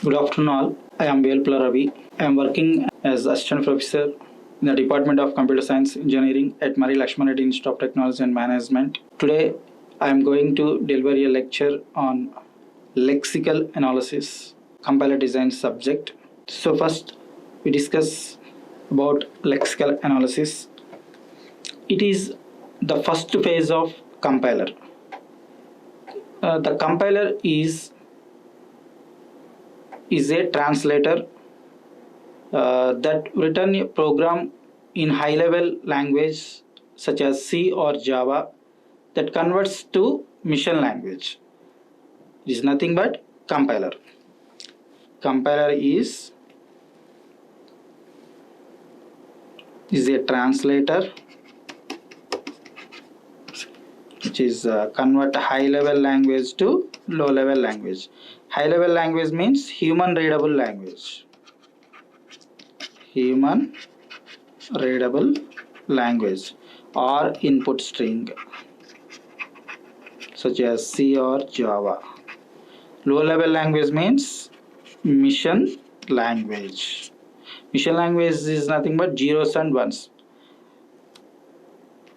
Good afternoon, all. I am Velpula Ravi. I am working as assistant professor in the Department of Computer Science Engineering at Mari Lakshman Reddy Institute of Technology and Management. Today, I am going to deliver a lecture on lexical analysis, compiler design subject. So first, we discuss about lexical analysis. It is the first phase of compiler. The compiler is a translator that return a program in high level language such as C or Java that converts to mission language. It is nothing but compiler. Compiler is a translator which is convert high level language to low level language. High level language means human readable language. Human readable language or input string such as C or Java. Low level language means mission language. Mission language is nothing but zeros and ones,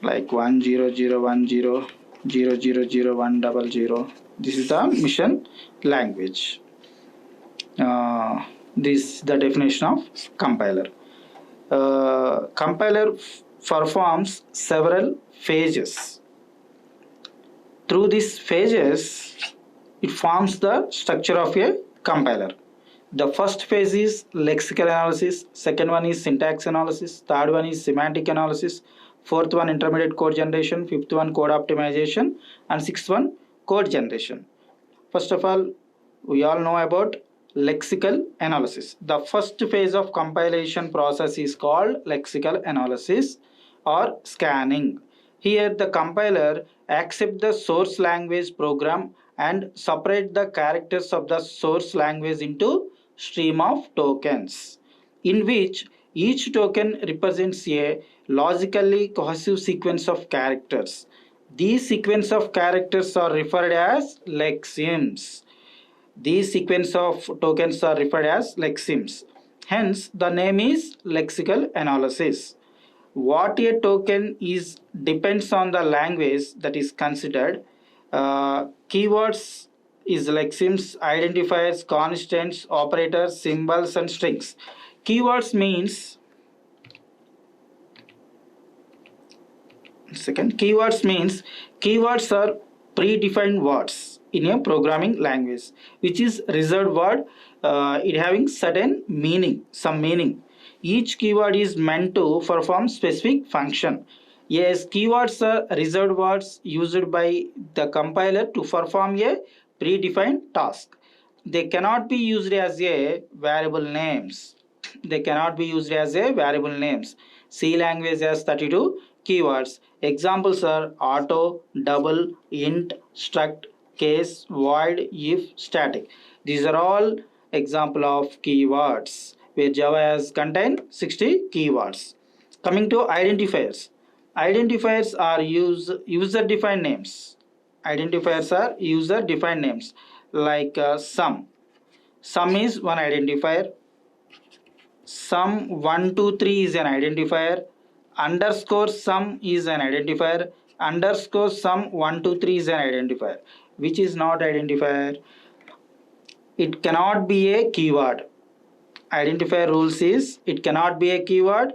like 10010 0000100. This is the mission language. This is the definition of compiler. Compiler performs several phases. Through these phases, it forms the structure of a compiler. The first phase is lexical analysis, second one is syntax analysis, third one is semantic analysis, fourth one intermediate code generation, fifth one code optimization, and sixth one code generation. First of all, we all know about lexical analysis. The first phase of compilation process is called lexical analysis or scanning. Here the compiler accepts the source language program and separate the characters of the source language into stream of tokens, in which each token represents a logically cohesive sequence of characters. These sequence of characters are referred as lexemes. These sequence of tokens are referred as lexemes. Hence, the name is lexical analysis. What a token is depends on the language that is considered. Keywords is lexemes, identifiers, constants, operators, symbols, and strings. Keywords means keywords are predefined words in a programming language, which is reserved word. It having certain meaning, some meaning. Each keyword is meant to perform specific function. Yes, keywords are reserved words used by the compiler to perform a predefined task. They cannot be used as a variable names. C language has 32 keywords. Examples are auto, double, int, struct, case, void, if, static. These are all example of keywords, where Java has contained 60 keywords. Coming to identifiers. Identifiers are user-defined names. Like sum. Sum is one identifier. Sum 123 is an identifier. Underscore sum is an identifier. Underscore sum 123 is an identifier. Which is not identifier? It cannot be a keyword. Identifier rules is it cannot be a keyword,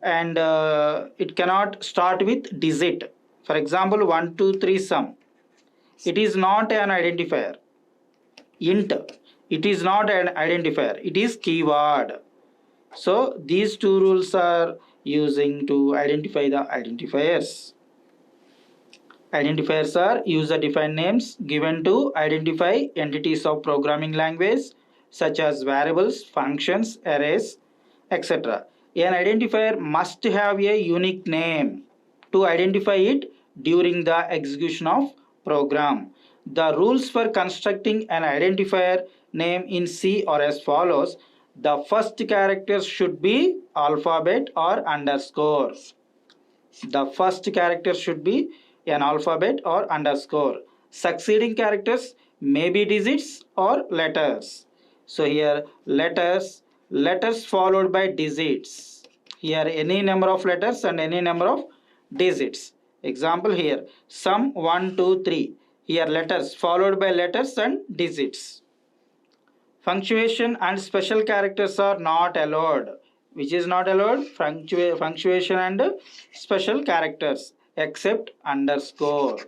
and it cannot start with digit. For example, 123 sum. It is not an identifier. Int. It is not an identifier. It is keyword. So these two rules are using to identify the identifiers. Identifiers are user-defined names given to identify entities of programming language such as variables, functions, arrays, etc. An identifier must have a unique name to identify it during the execution of program. The rules for constructing an identifier name in C are as follows. The first character should be alphabet or underscore. The first character should be an alphabet or underscore. Succeeding characters may be digits or letters. So here letters followed by digits. Here any number of letters and any number of digits. Example here sum 1, 2, 3. Here letters followed by letters and digits. Punctuation and special characters are not allowed. Which is not allowed? Punctuation and special characters except underscore.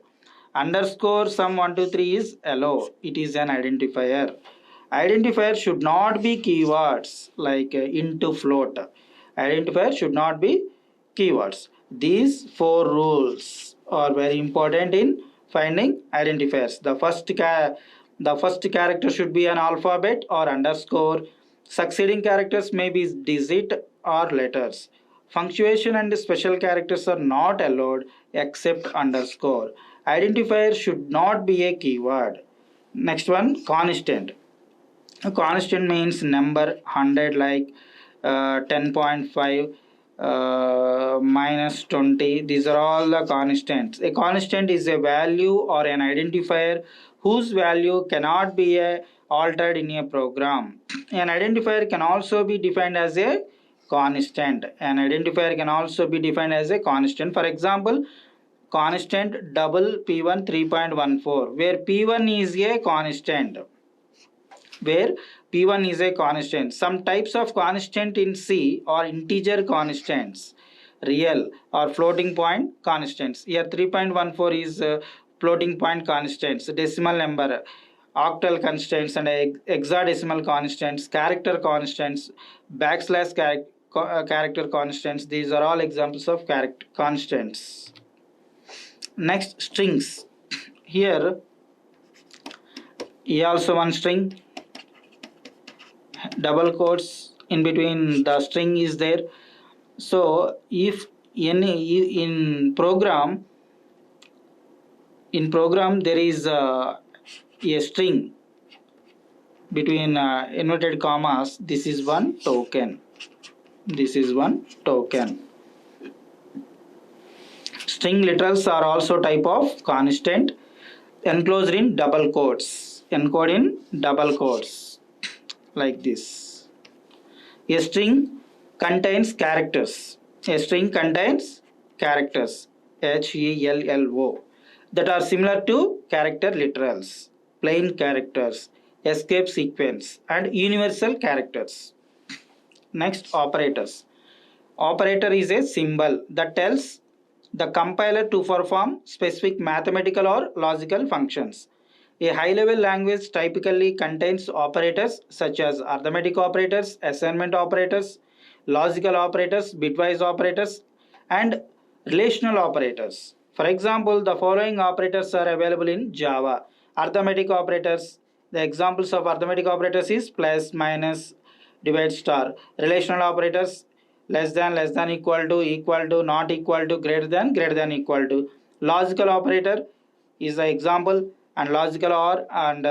Underscore sum 1, 2, 3 is allowed. It is an identifier. Identifier should not be keywords like into, float. Identifier should not be keywords. These four rules are very important in finding identifiers. The first character should be an alphabet or underscore. Succeeding characters may be digit or letters. Punctuation and special characters are not allowed except underscore. Identifier should not be a keyword. Next one, constant. A constant means number 100 like 10.5 minus 20. These are all the constants. A constant is a value or an identifier whose value cannot be altered in a program. An identifier can also be defined as a constant. An identifier can also be defined as a constant. For example, constant double P1 3.14, where P1 is a constant. Where P1 is a constant. Some types of constant in C are integer constants, real or floating point constants. Here 3.14 is floating point constants, decimal number, octal constants and hexadecimal constants, character constants, backslash character constants. These are all examples of constants. Next, strings. Here also one string, double quotes in between the string is there. So if any in program there is a string between inverted commas, this is one token. String literals are also type of constant enclosed in double quotes, encoded in double quotes like this. A string contains characters. HELLO that are similar to character literals, plain characters, escape sequence and universal characters. Next, operators. Operator is a symbol that tells the compiler to perform specific mathematical or logical functions. A high-level language typically contains operators such as arithmetic operators, assignment operators, logical operators, bitwise operators, and relational operators. For example, the following operators are available in Java. Arithmetic operators. The examples of arithmetic operators is plus, minus, divide, star. Relational operators, less than, equal to, not equal to, greater than, equal to. Logical operator is the example, and logical or and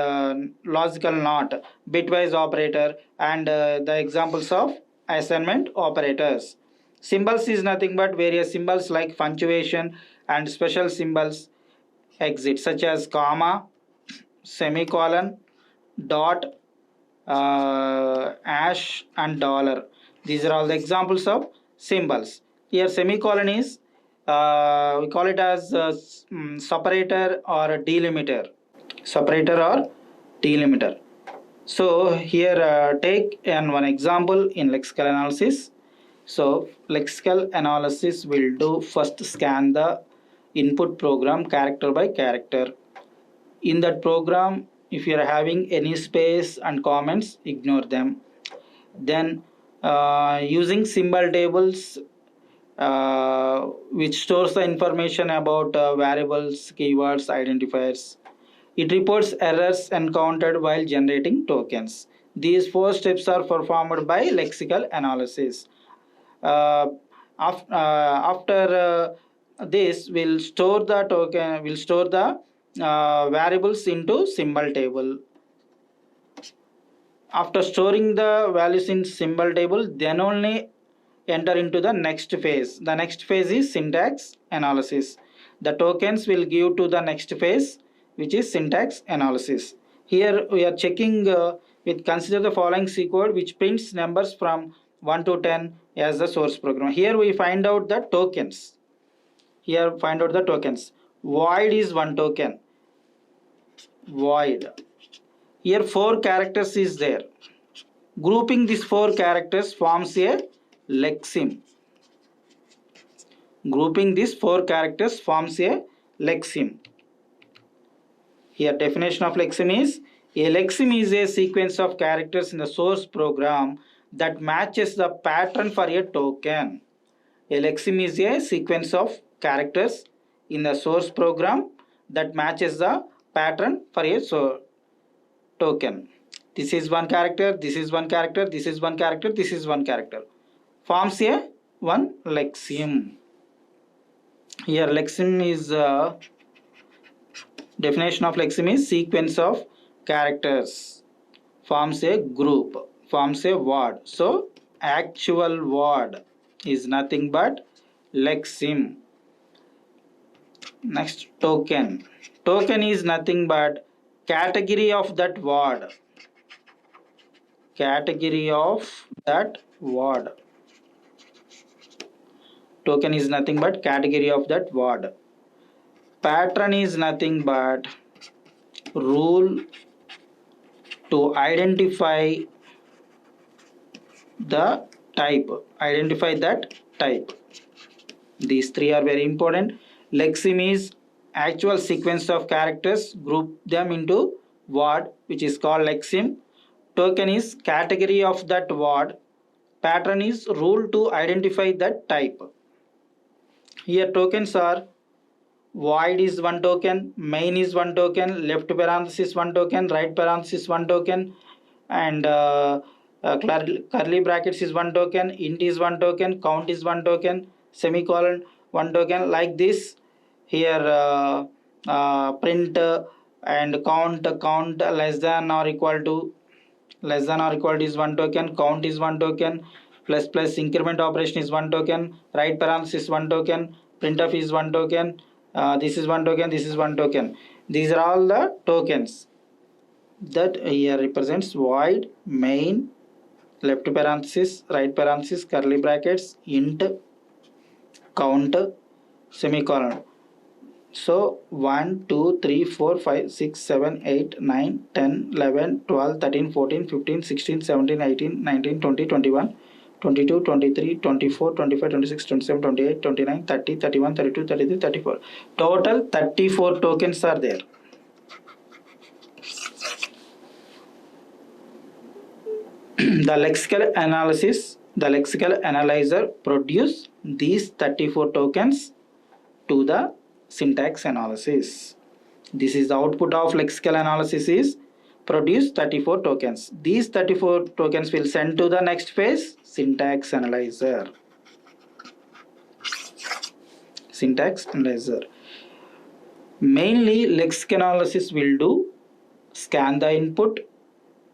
logical not, bitwise operator, and the examples of assignment operators. Symbols is nothing but various symbols like punctuation and special symbols exist such as comma, semicolon, dot, hash and dollar. These are all the examples of symbols. Here semicolon is we call it as separator or delimiter. So here take one example in lexical analysis. So lexical analysis will do first scan the input program character by character. In that program, if you are having any space and comments, ignore them. Then using symbol tables which stores the information about variables, keywords, identifiers. It reports errors encountered while generating tokens. These four steps are performed by lexical analysis. After this, we'll store the token. We'll store the variables into symbol table. After storing the values in symbol table, then only enter into the next phase. The next phase is syntax analysis. The tokens will give to the next phase, which is syntax analysis. Here we are checking with consider the following C code which prints numbers from 1 to 10 as the source program. Here we find out the tokens. Here find out the tokens. Void is one token. Void. Here 4 characters is there. Grouping these 4 characters forms a lexeme. Grouping these 4 characters forms a lexeme. Here definition of lexeme is a lexeme is a sequence of characters in the source program that matches the pattern for a token. A lexeme is a sequence of characters in the source program that matches the pattern for a token. This is one character, this is one character, this is one character, this is one character. Forms a one lexeme. Here lexeme is definition of lexeme is sequence of characters. Forms a group, forms a word. So actual word is nothing but lexeme. Next, token. Token is nothing but category of that word. Category of that word. Token is nothing but category of that word. Pattern is nothing but rule to identify the type. Identify that type. These three are very important. Lexeme is actual sequence of characters, group them into word which is called lexeme. Token is category of that word. Pattern is rule to identify that type. Here tokens are void is one token, main is one token, left parenthesis one token, right parenthesis one token, and curly brackets is one token, int is one token, count is one token, semicolon one token. Like this, here print and count less than or equal to is one token, count is one token, plus increment operation is one token, right parenthesis one token, printf is one token, this is one token, this is one token. These are all the tokens that here represents void, main, left parenthesis, right parenthesis, curly brackets, int, count, semicolon. So 1, 2, 3, 4, 5, 6, 7, 8, 9, 10, 11, 12, 13, 14, 15, 16, 17, 18, 19, 20, 21, 22, 23, 24, 25, 26, 27, 28, 29, 30, 31, 32, 33, 34. Total 34 tokens are there. The lexical analyzer produce these 34 tokens to the syntax analysis. This is the output of lexical analysis is produce 34 tokens. These 34 tokens will send to the next phase, syntax analyzer. Syntax analyzer. Mainly lexical analysis will do scan the input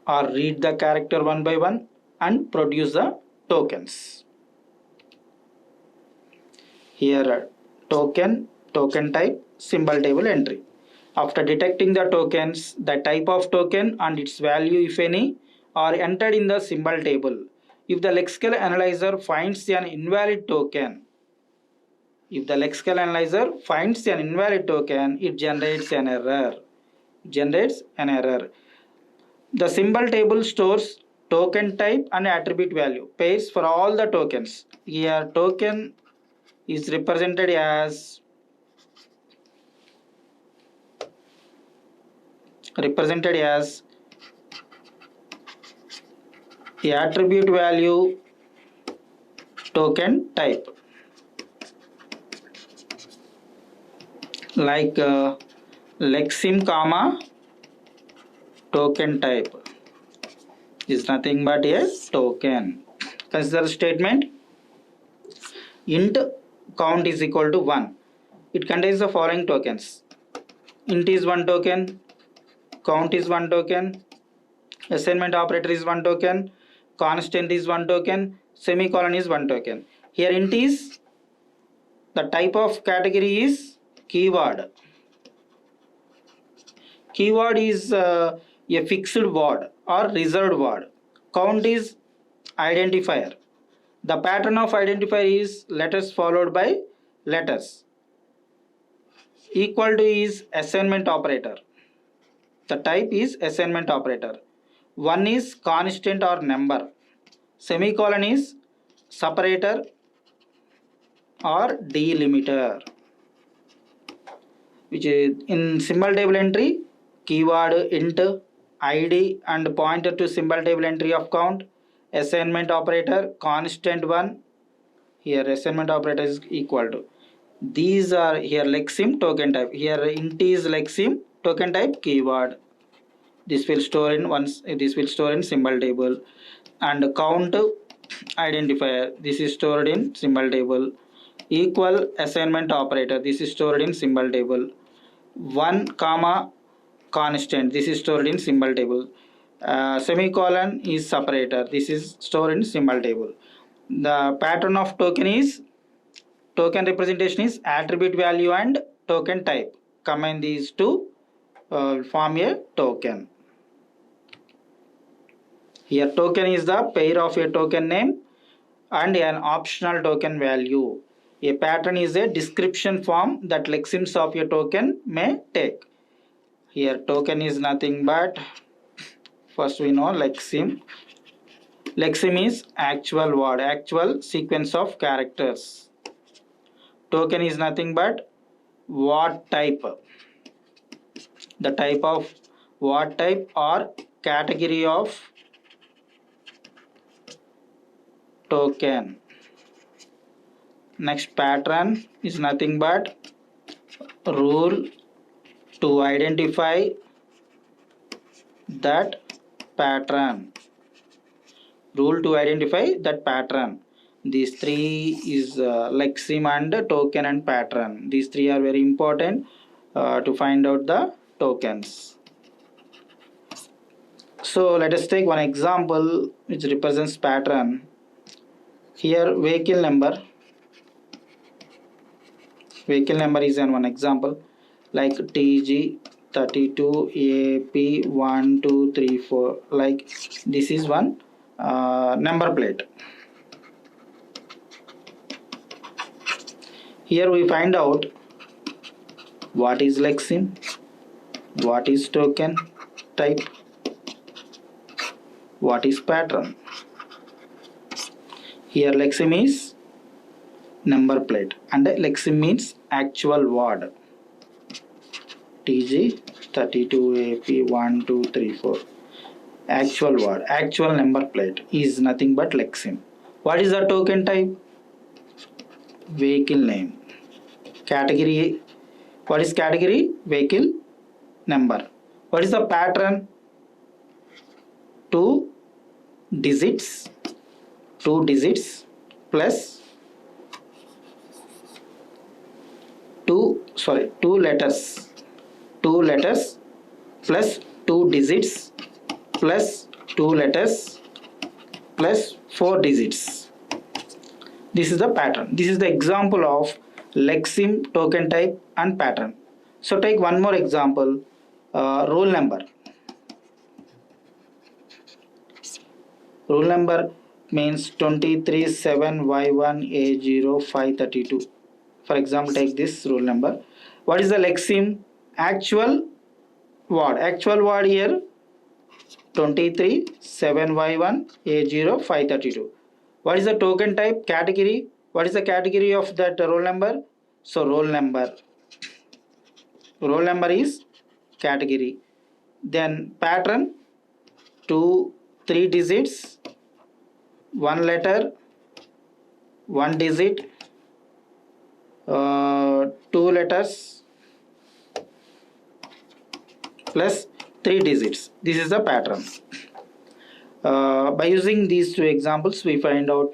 or read the character one by one and produce the tokens. Here token type, symbol table entry. After detecting the tokens, the type of token and its value, if any, are entered in the symbol table. If the lexical analyzer finds an invalid token, it generates an error. The symbol table stores token type and attribute value, pairs for all the tokens. Here token is represented as the attribute value token type, like lexeme comma token type is nothing but a token. Consider the statement int count is equal to 1. It contains the following tokens. Int is one token, count is one token, assignment operator is one token, constant is one token, semicolon is one token. Here int is the type of category is keyword. Keyword is a fixed word or reserved word. Count is identifier. The pattern of identifier is letters followed by letters. Equal to is assignment operator. The type is assignment operator. One is constant or number. Semicolon is separator or delimiter. Which is in symbol table entry, keyword int, id and pointer to symbol table entry of count, assignment operator, constant one. Here assignment operator is equal to. These are here lexeme token type. Here int is lexeme token type keyword. This will store in once. This will store in symbol table, and count identifier. This is stored in symbol table. Equal assignment operator. This is stored in symbol table. 1 comma constant. This is stored in symbol table. Semicolon is separator. This is stored in symbol table. The pattern of token is token representation is attribute value and token type. Combine these two form a token. Here token is the pair of a token name and an optional token value. A pattern is a description form that lexemes of a token may take. Here token is nothing but, first we know lexeme. Lexeme is actual word, actual sequence of characters. Token is nothing but what type. The type of what type or category of token. Next pattern is nothing but rule to identify that pattern. Rule to identify that pattern. These three is lexeme and token and pattern. These three are very important to find out the tokens. So let us take one example which represents pattern. Here vehicle number. Vehicle number is an one example, like TG 32 AP 1 2 3 4. Like this is one number plate. Here we find out what is lexeme, what is token type, what is pattern. Here lexeme is number plate and lexeme means actual word. TG 32 AP 1 2 3 4. Actual word, actual number plate is nothing but lexeme. What is the token type? Vehicle name. Category, what is category? Vehicle number. What is the pattern? 2 digits plus 2 letters plus 2 digits plus 2 letters plus 4 digits. This is the pattern. This is the example of lexeme, token type and pattern. So take one more example, roll number. Roll number means 237Y1A0532. For example, take this roll number. What is the lexeme? Actual word. Actual word here 237Y1A0532. What is the token type? Category. What is the category of that roll number? So roll number. Roll number is category. Then pattern 2 3 digits, 1 letter, 1 digit, 2 letters plus 3 digits. This is the pattern. By using these two examples, we find out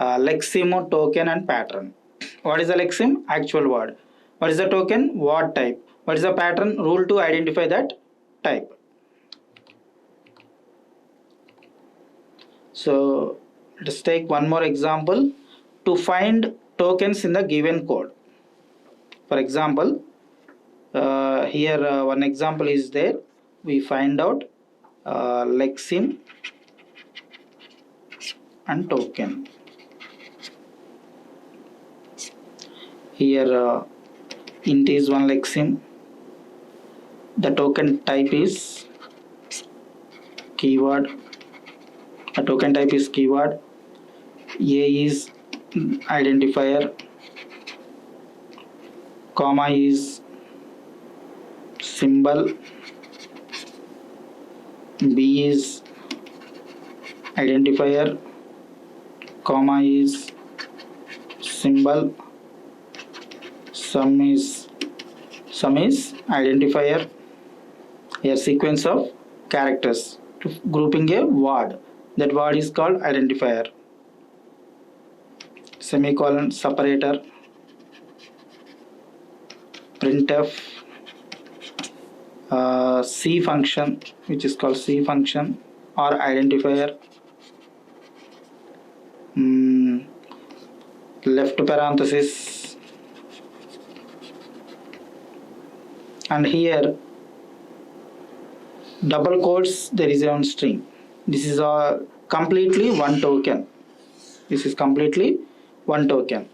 lexeme, token and pattern. What is the lexeme? Actual word. What is the token? Word type. What is the pattern? Rule to identify that type. So let's take one more example to find tokens in the given code. For example, here one example is there. We find out lexeme and token. Here int is one lexeme. The token type is keyword. A token type is keyword. A is identifier. Comma is symbol. B is identifier. Comma is symbol. Sum is identifier. A sequence of characters to grouping a word. That word is called identifier. Semicolon, separator, printf, C function, which is called C function or identifier, left parenthesis, and here double quotes, there is one string. This is completely one token. This is completely one token.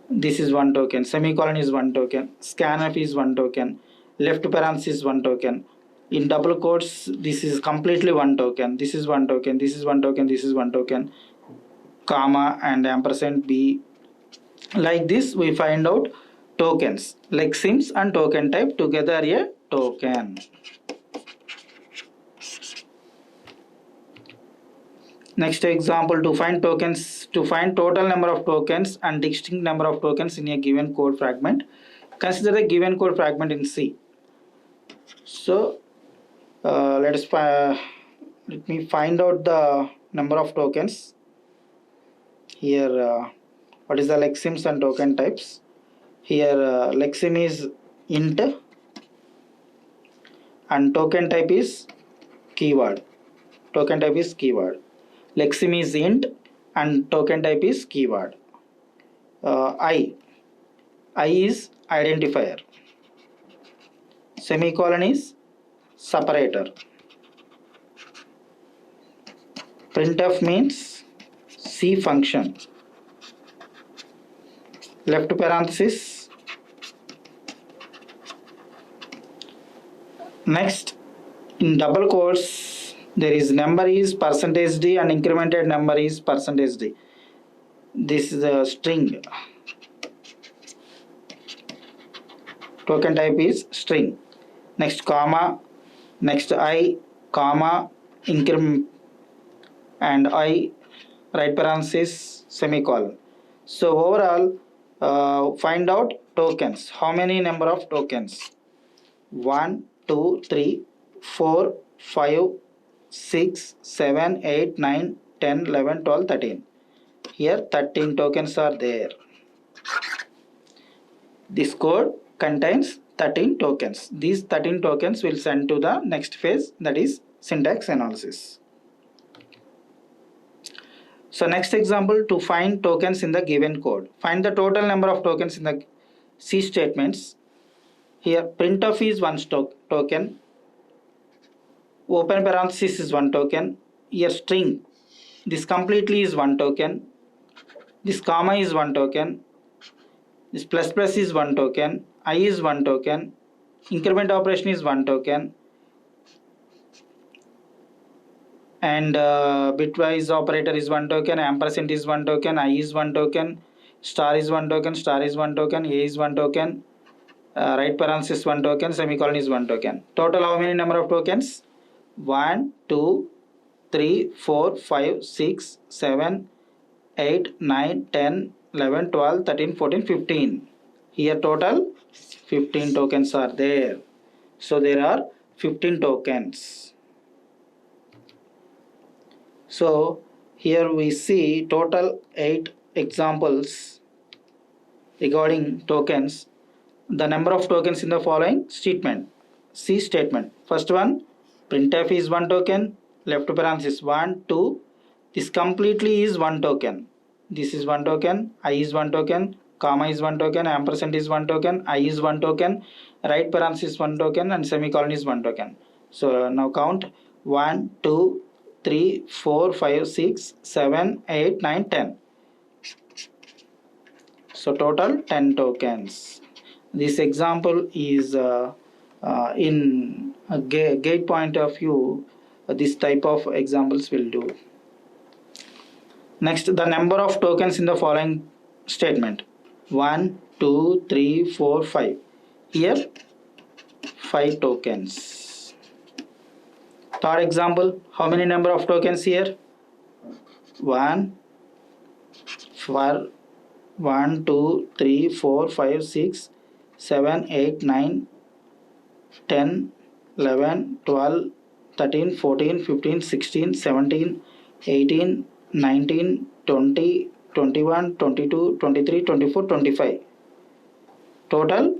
This is one token. Semicolon is one token. Scanf is one token. Left parenthesis is one token. In double quotes, this is completely one token. This is one token. This is one token. This is one token. Comma and ampersand B. Like this, we find out tokens. Lexemes and token type together a token. Next example, to find tokens, to find total number of tokens and distinct number of tokens in a given code fragment, consider the given code fragment in C. So let me find out the number of tokens. Here what is the lexemes and token types. Here lexeme is int and token type is keyword. Token type is keyword. Lexeme is int and token type is keyword. I is identifier. Semicolon is separator. Printf means C function. Left parenthesis. Next, in double quotes, there is number is percentage %d and incremented number is percentage %d. This is a string. Token type is string. Next comma, next I, comma, increment and I, right parenthesis, semicolon. So overall, find out tokens. How many number of tokens? 1, 2, 3, 4, 5, 6, 7, 8, 9, 10, 11, 12, 13. Here 13 tokens are there. This code contains 13 tokens. These 13 tokens will send to the next phase, that is syntax analysis. So next example, to find tokens in the given code. Find the total number of tokens in the C statements. Here printf is one token. Open parenthesis is one token. Here string. This completely is one token. This comma is one token. This plus plus is one token. I is one token. Increment operation is one token. And bitwise operator is one token. Ampersand is one token. I is one token. Star is one token. Star is one token. A is one token. Right parenthesis one token. Semicolon is one token. Total how many number of tokens? 1, 2, 3, 4, 5, 6, 7, 8, 9, 10, 11, 12, 13, 14, 15. Here total 15 tokens are there. So there are 15 tokens. So here we see total 8 examples regarding tokens. The number of tokens in the following statement. C statement. First one, printf is one token. Left parenthesis 1, 2. This completely is one token. This is one token. I is one token. Comma is one token. Ampersand is one token. I is one token. Right parenthesis one token and semicolon is one token. So now count 1, 2, 3, 4, 5, 6, 7, 8, 9, 10. So total 10 tokens. This example is in a gate point of view. This type of examples will do. Next, the number of tokens in the following statement: 1, 2, 3, 4, 5. Here 5 tokens. Third example, how many number of tokens here? 1 for 1, 2, 3, 4, 5, 6, 7, 8, 9, 10, 11, 12, 13, 14, 15, 16, 17, 18, 19, 20, 21, 22, 23, 24, 25. Total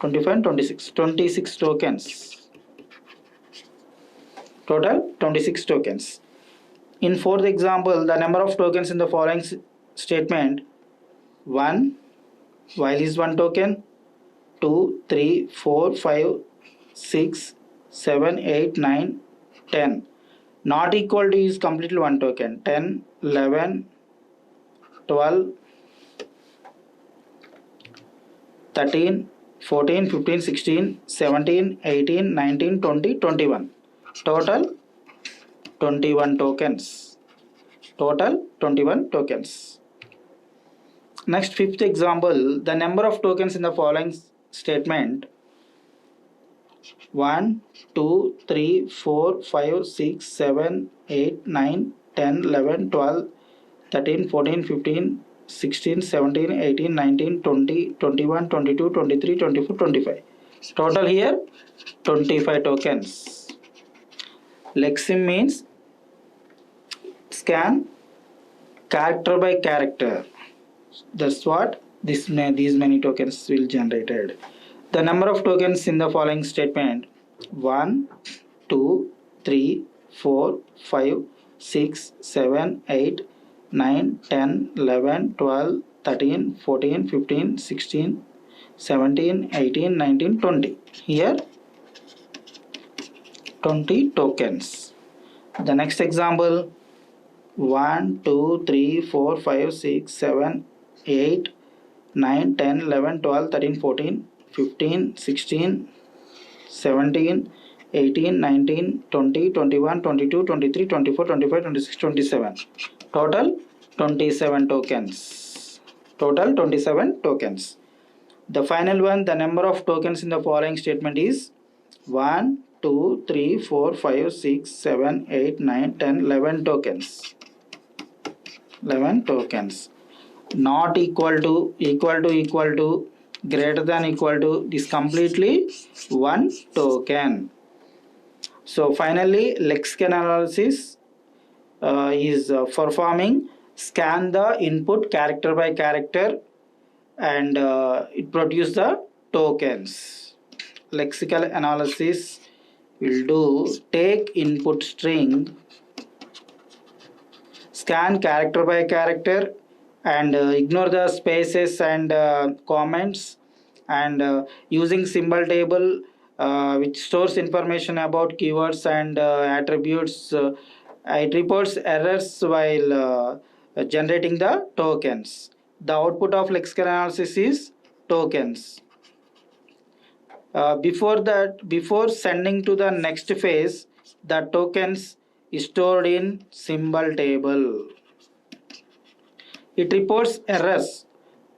25 and 26. 26 tokens. Total 26 tokens. In fourth example, the number of tokens in the following statement: 1, while is 1 token, 2, 3, 4, 5, 6, 7, 8, 9, 10. Not equal to is completely 1 token. 10, 11, 12, 13, 14, 15, 16, 17, 18, 19, 20, 21. Total 21 tokens. Total 21 tokens. Next, fifth example, the number of tokens in the following statement: 1, 2, 3, 4, 5, 6, 7, 8, 9, 10, 11, 12, 13, 14, 15, 16, 17, 18, 19, 20, 21, 22, 23, 24, 25. Total here 25 tokens. Lexeme means scan character by character. That's what these many tokens will generated. The number of tokens in the following statement: 1, 2, 3, 4, 5, 6, 7, 8, 9, 10, 11, 12, 13, 14, 15, 16, 17, 18, 19, 20. Here 20 tokens. The next example: 1, 2, 3, 4, 5, 6, 7, 8, 9, 10, 11, 12, 13, 14, 15, 16, 17, 18, 19, 20, 21, 22, 23, 24, 25, 26, 27. Total 27 tokens. Total 27 tokens. The final one, the number of tokens in the following statement is 1, 2, 3, 4, 5, 6, 7, 8, 9, 10, 11 tokens. 11 tokens. Not equal to, greater than equal to is completely 1 token. So finally, lexicon analysis is performing scan the input character by character, and it produce the tokens. Lexical analysis will do take input string, scan character by character, and ignore the spaces and comments, and using symbol table which stores information about keywords and attributes. It reports errors while generating the tokens. The output of lexical analysis is tokens. Before sending to the next phase, the tokens is stored in symbol table. It reports errors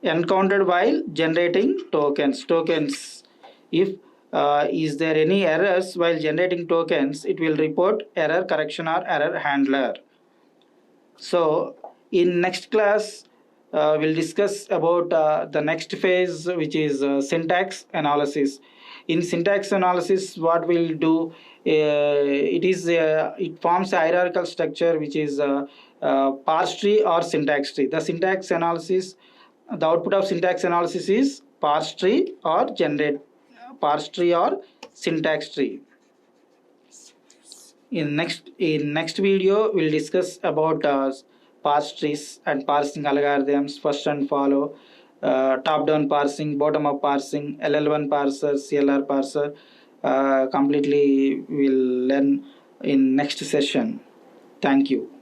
encountered while generating tokens. If is there any errors while generating tokens, it will report error correction or error handler. So in next class, we'll discuss about the next phase, which is syntax analysis. In syntax analysis, what we'll do, it forms a hierarchical structure, which is parse tree or syntax tree. The syntax analysis, the output of syntax analysis is parse tree or syntax tree. In next video, we'll discuss about parse trees and parsing algorithms, first and follow, top down parsing, bottom up parsing, LL1 parser, CLR parser. Completely we'll learn in next session. Thank you.